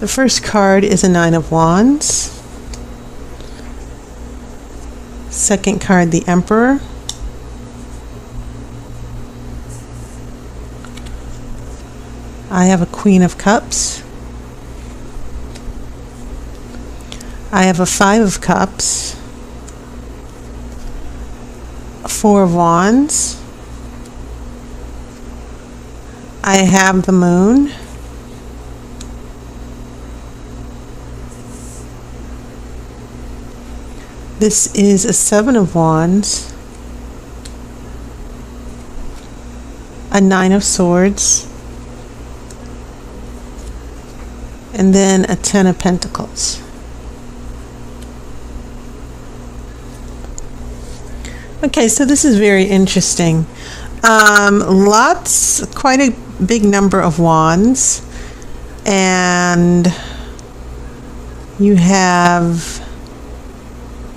The first card is a Nine of Wands. Second card, the Emperor. I have a Queen of Cups. I have a Five of Cups. A Four of Wands. I have the Moon. This is a Seven of Wands. A Nine of Swords. And then a Ten of Pentacles. Okay, so this is very interesting. Quite a big number of wands. And you have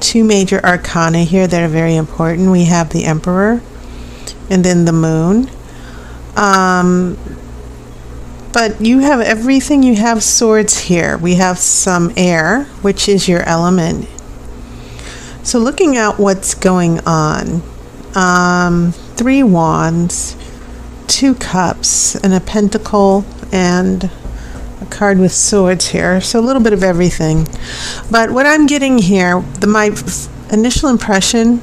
two major arcana here that are very important. We have the Emperor and then the Moon. But you have everything. You have swords here. We have some air, which is your element. So looking at what's going on, three wands, two cups, and a pentacle, and a card with swords here. So a little bit of everything. But what I'm getting here, my initial impression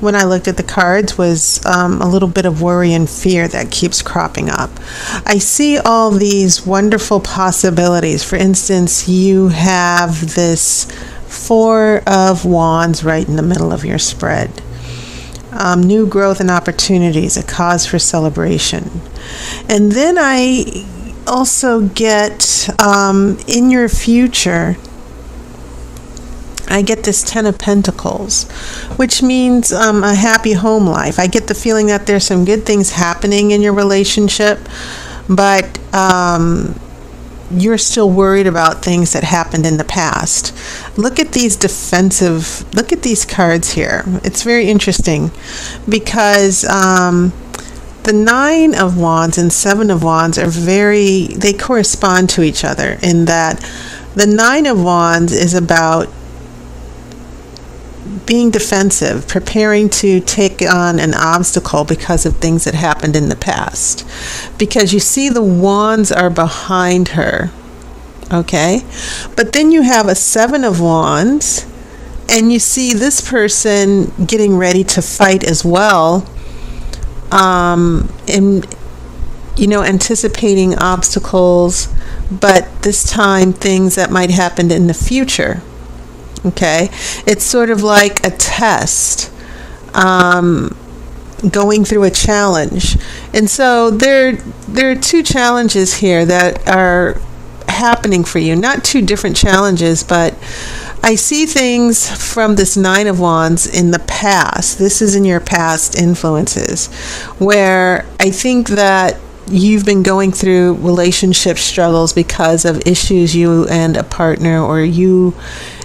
when I looked at the cards was a little bit of worry and fear that keeps cropping up. I see all these wonderful possibilities. For instance, you have this Four of Wands right in the middle of your spread. New growth and opportunities, a cause for celebration. And then I also get in your future, I get this Ten of Pentacles, which means a happy home life. I get the feeling that there's some good things happening in your relationship, but you're still worried about things that happened in the past. Look at these cards here. It's very interesting because the Nine of Wands and Seven of Wands they correspond to each other in that the Nine of Wands is about being defensive, preparing to take on an obstacle because of things that happened in the past. Because you see the wands are behind her, okay? But then you have a Seven of Wands, and you see this person getting ready to fight as well, and anticipating obstacles, but this time things that might happen in the future. Okay, it's sort of like a test, going through a challenge. And so there are two challenges here that are happening for you. Not two different challenges, but I see things from this Nine of Wands in the past. This is in your past influences, where I think that you've been going through relationship struggles because of issues you and a partner or you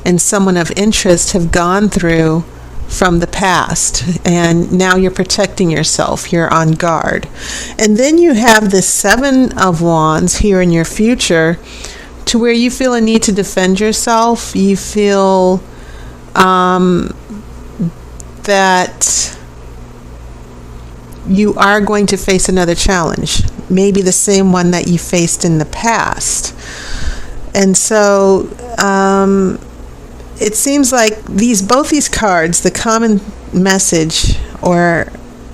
and someone of interest have gone through from the past, and now you're protecting yourself. You're on guard. And then you have this Seven of Wands here in your future, to where you feel a need to defend yourself. You feel that you are going to face another challenge, maybe the same one that you faced in the past. And so it seems like both these cards, the common message or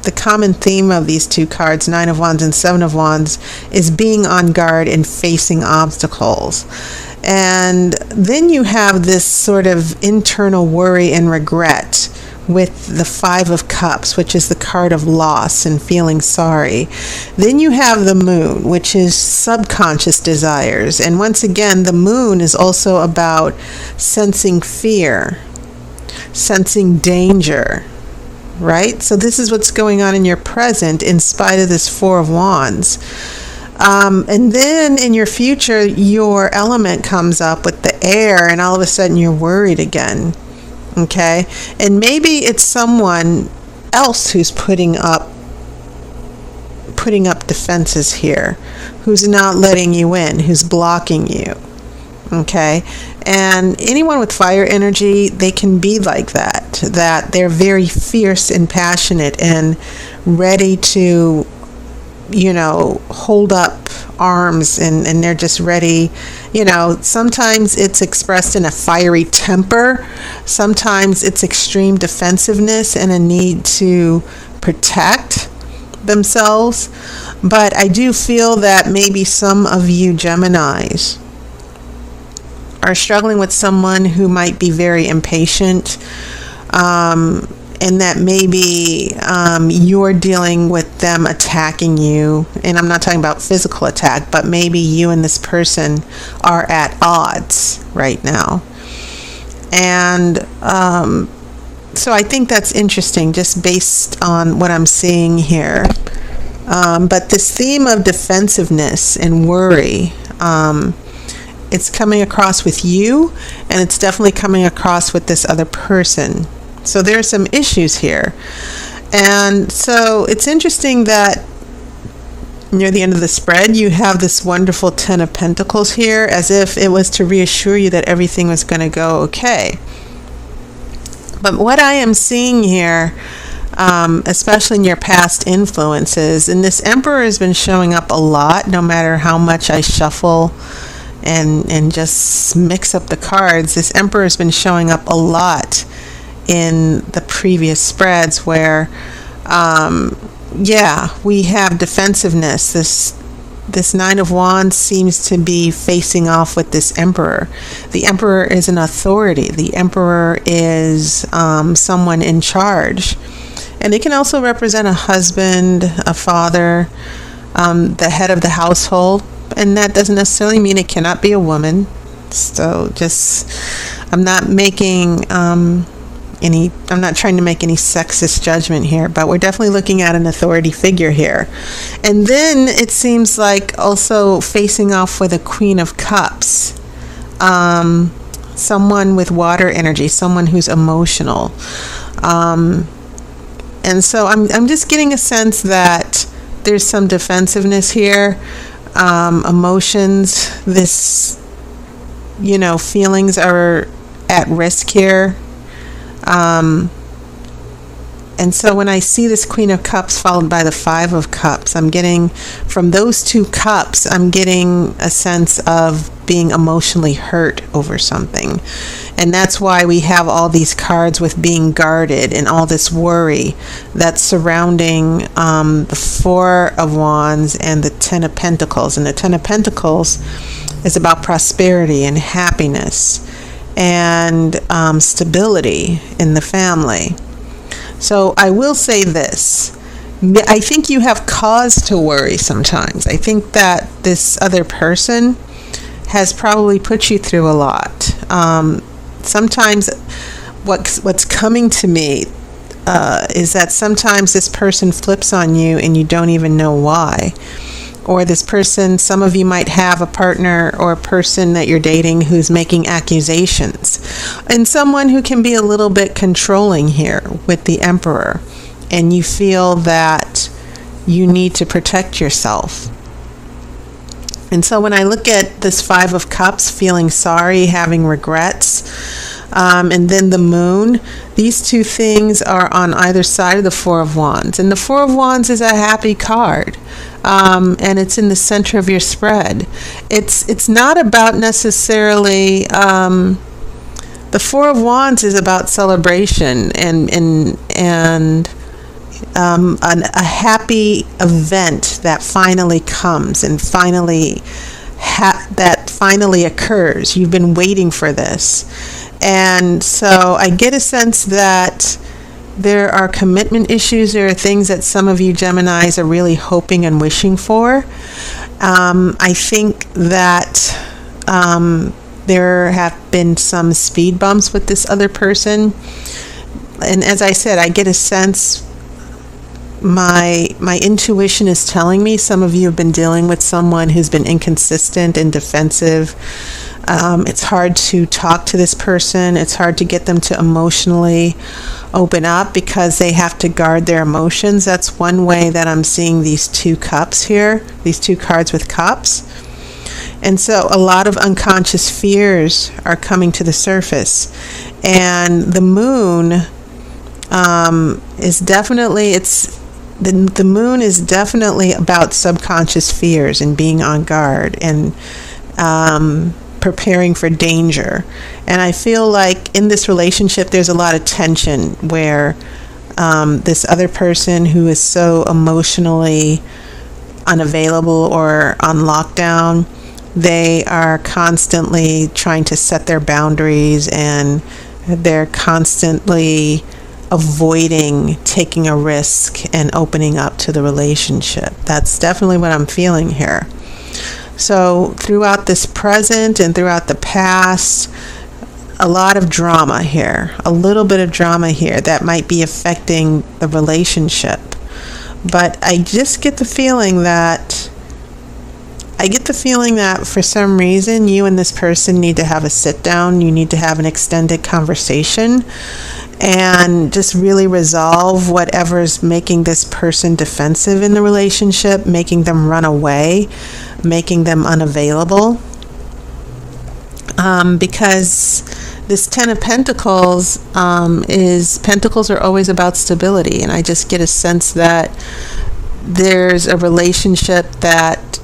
the common theme of these two cards, Nine of Wands and Seven of Wands, is being on guard and facing obstacles. And then you have this sort of internal worry and regret with the Five of Cups, which is the card of loss and feeling sorry. Then you have the Moon, which is subconscious desires. And once again, the Moon is also about sensing fear, sensing danger, right? So this is what's going on in your present in spite of this Four of Wands. And then in your future, your element comes up with the air, and all of a sudden you're worried again. Okay, and maybe it's someone else who's putting up defenses here, who's not letting you in, who's blocking you. Okay, and anyone with fire energy, they can be like that they're very fierce and passionate and ready to, hold up arms, and they're just ready. Sometimes it's expressed in a fiery temper, sometimes it's extreme defensiveness and a need to protect themselves. But I do feel that maybe some of you Geminis are struggling with someone who might be very impatient, and that maybe you're dealing with them attacking you. And I'm not talking about physical attack, but maybe you and this person are at odds right now. And so I think that's interesting, just based on what I'm seeing here. But this theme of defensiveness and worry, it's coming across with you, and it's definitely coming across with this other person. So there are some issues here. And so it's interesting that near the end of the spread, you have this wonderful Ten of Pentacles here, as if it was to reassure you that everything was going to go okay. But what I am seeing here, especially in your past influences, and this Emperor has been showing up a lot, no matter how much I shuffle and just mix up the cards. This Emperor has been showing up a lot in the previous spreads, where we have defensiveness. This Nine of Wands seems to be facing off with this Emperor. The Emperor is an authority. The Emperor is someone in charge, and it can also represent a husband, a father, the head of the household. And that doesn't necessarily mean it cannot be a woman. So I'm not trying to make any sexist judgment here, but we're definitely looking at an authority figure here. And then it seems like also facing off with a Queen of Cups, someone with water energy, someone who's emotional. And so I'm just getting a sense that there's some defensiveness here. Emotions, feelings are at risk here. And so when I see this Queen of Cups followed by the Five of Cups, I'm getting, from those two cups, I'm getting a sense of being emotionally hurt over something. And that's why we have all these cards with being guarded and all this worry that's surrounding the Four of Wands and the Ten of Pentacles. And the Ten of Pentacles is about prosperity and happiness and stability in the family. So I will say this. I think you have cause to worry sometimes. I think that this other person has probably put you through a lot. Sometimes what's coming to me is that sometimes this person flips on you and you don't even know why. Or this person, some of you might have a partner or a person that you're dating who's making accusations. And someone who can be a little bit controlling here with the Emperor. And you feel that you need to protect yourself. And so when I look at this Five of Cups, feeling sorry, having regrets, and then the Moon, these two things are on either side of the Four of Wands. And the Four of Wands is a happy card. And it's in the center of your spread. It's not about necessarily, the Four of Wands is about celebration and a happy event that finally comes and that finally occurs. You've been waiting for this. And so I get a sense that there are commitment issues. There are things that some of you Geminis are really hoping and wishing for. I think that there have been some speed bumps with this other person. And as I said, I get a sense, my intuition is telling me some of you have been dealing with someone who's been inconsistent and defensive. It's hard to talk to this person. It's hard to get them to emotionally open up because they have to guard their emotions. That's one way that I'm seeing these two cups here, these two cards with cups. And so a lot of unconscious fears are coming to the surface. And the moon is definitely, the moon is definitely about subconscious fears and being on guard and preparing for danger. And I feel like in this relationship there's a lot of tension where this other person who is so emotionally unavailable or on lockdown, they are constantly trying to set their boundaries, and they're constantly avoiding taking a risk and opening up to the relationship. That's definitely what I'm feeling here. So throughout this present and throughout the past, a lot of drama here, a little bit of drama here that might be affecting the relationship. But I just get the feeling that for some reason you and this person need to have a sit down. You need to have an extended conversation and just really resolve whatever's making this person defensive in the relationship, making them run away, making them unavailable. Because this Ten of Pentacles Pentacles are always about stability, and I just get a sense that there's a relationship that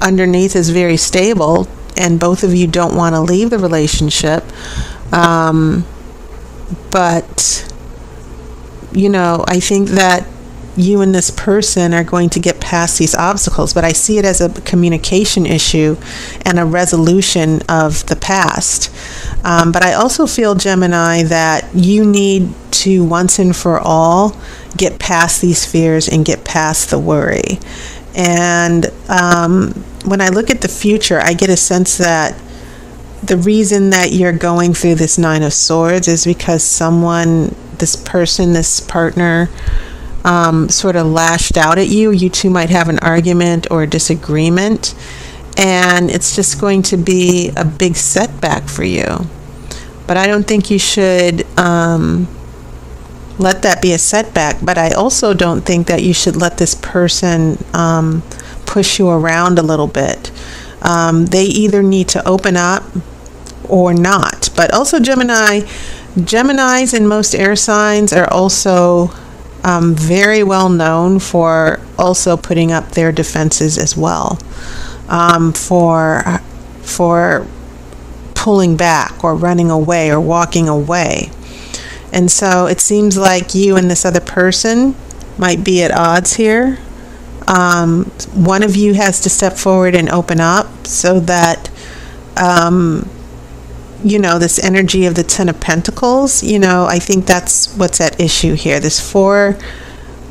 underneath is very stable, and both of you don't want to leave the relationship. But, I think that you and this person are going to get past these obstacles, but I see it as a communication issue and a resolution of the past. But I also feel, Gemini, that you need to once and for all get past these fears and get past the worry. And when I look at the future, I get a sense that the reason that you're going through this Nine of Swords is because this partner, sort of lashed out at you. You two might have an argument or a disagreement, and it's just going to be a big setback for you. But I don't think you should let that be a setback. But I also don't think that you should let this person push you around a little bit. They either need to open up or not. But also Geminis and most air signs are also very well known for also putting up their defenses as well, for pulling back or running away or walking away. And so it seems like you and this other person might be at odds here. One of you has to step forward and open up so that this energy of the Ten of Pentacles, I think that's what's at issue here. This Four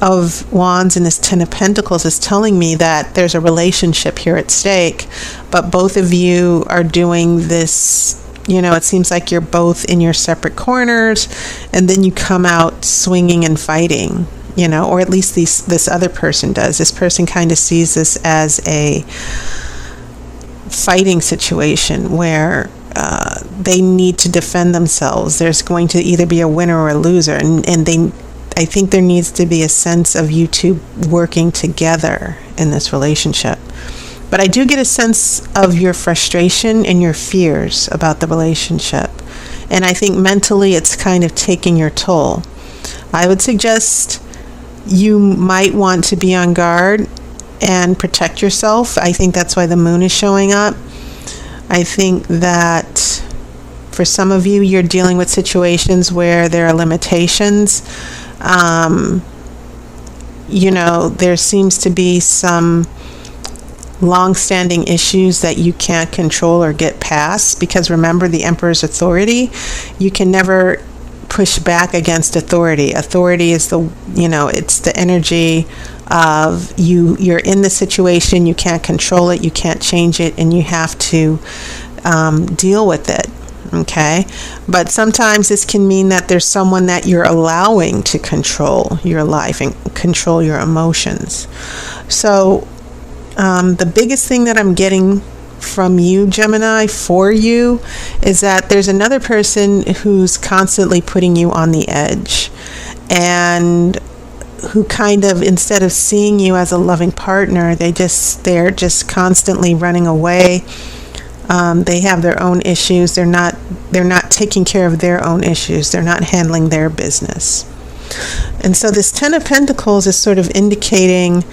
of Wands and this Ten of Pentacles is telling me that there's a relationship here at stake, but both of you are doing this, it seems like you're both in your separate corners, and then you come out swinging and fighting, or at least this other person does. This person kind of sees this as a fighting situation where they need to defend themselves. There's going to either be a winner or a loser, and I think there needs to be a sense of you two working together in this relationship. But I do get a sense of your frustration and your fears about the relationship, and I think mentally it's kind of taking your toll. I would suggest you might want to be on guard and protect yourself. I think that's why the moon is showing up. I think that for some of you, you're dealing with situations where there are limitations. There seems to be some long-standing issues that you can't control or get past, because remember, the Emperor's authority, you can never push back against authority. Authority is it's the energy of you're in the situation, you can't control it, you can't change it, and you have to deal with it. Okay, but sometimes this can mean that there's someone that you're allowing to control your life and control your emotions. So the biggest thing that I'm getting from you, Gemini, for you, is that there's another person who's constantly putting you on the edge. And who kind of, instead of seeing you as a loving partner, they're just constantly running away. They have their own issues. They're not taking care of their own issues. They're not handling their business. And so this Ten of Pentacles is sort of indicating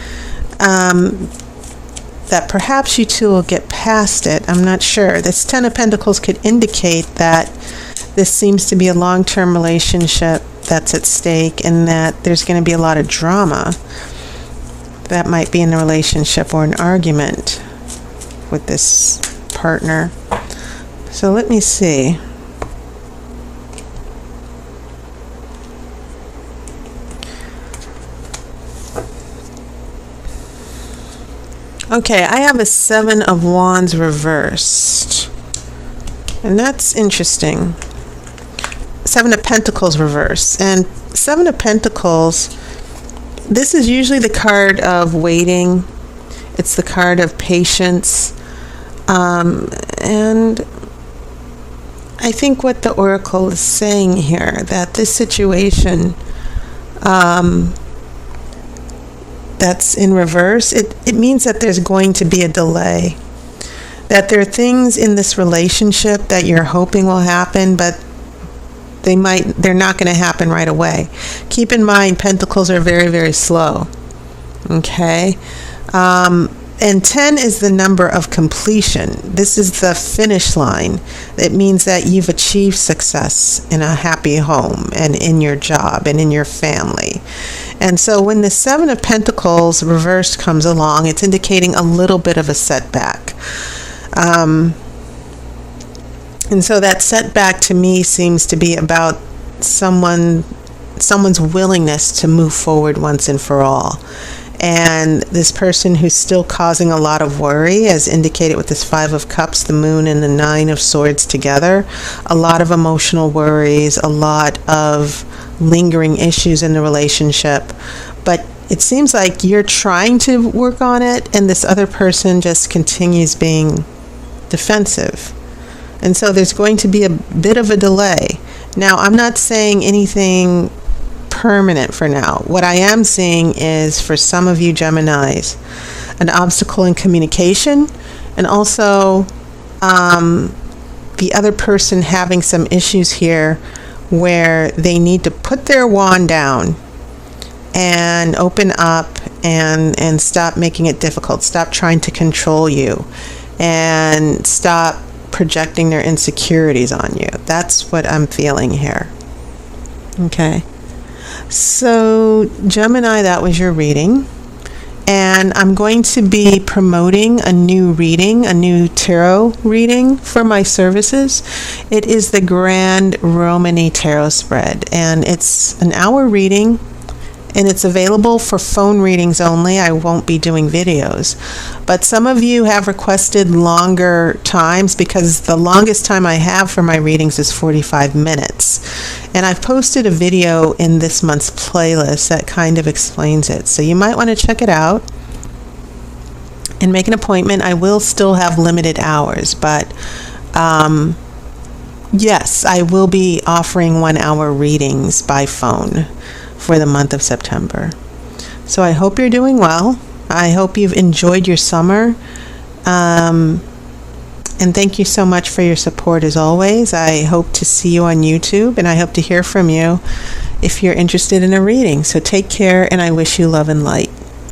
that perhaps you two will get past it. I'm not sure. This Ten of Pentacles could indicate that this seems to be a long-term relationship that's at stake, and that there's going to be a lot of drama that might be in the relationship or an argument with this partner. So let me see. Okay, I have a Seven of Wands reversed, and that's interesting. Seven of Pentacles reversed, and Seven of Pentacles, this is usually the card of waiting. It's the card of patience, and I think what the Oracle is saying here, that this situation that's in reverse, it means that there's going to be a delay, that there are things in this relationship that you're hoping will happen, but they're not going to happen right away. Keep in mind, Pentacles are very, very slow. Okay? And 10 is the number of completion. This is the finish line. It means that you've achieved success in a happy home and in your job and in your family. And so when the Seven of Pentacles reversed comes along, it's indicating a little bit of a setback. And so that setback to me seems to be about someone's willingness to move forward once and for all. And this person who's still causing a lot of worry, as indicated with this Five of Cups, the Moon, and the Nine of Swords together, a lot of emotional worries, a lot of lingering issues in the relationship. But it seems like you're trying to work on it, and this other person just continues being defensive. And so there's going to be a bit of a delay. Now, I'm not saying anything permanent for now. What I am seeing is, for some of you Geminis, an obstacle in communication, and also the other person having some issues here where they need to put their wand down and open up and stop making it difficult, stop trying to control you, and stop projecting their insecurities on you. That's what I'm feeling here. Okay. So, Gemini, that was your reading. And I'm going to be promoting a new reading, a new tarot reading for my services. It is the Grand Romany Tarot Spread. And it's an hour reading. And it's available for phone readings only. I won't be doing videos. But some of you have requested longer times, because the longest time I have for my readings is 45 minutes. And I've posted a video in this month's playlist that kind of explains it. So you might want to check it out and make an appointment. I will still have limited hours, but yes, I will be offering 1 hour readings by phone for the month of September. So I hope you're doing well. I hope you've enjoyed your summer. And thank you so much for your support as always. I hope to see you on YouTube, and I hope to hear from you if you're interested in a reading. So take care, and I wish you love and light.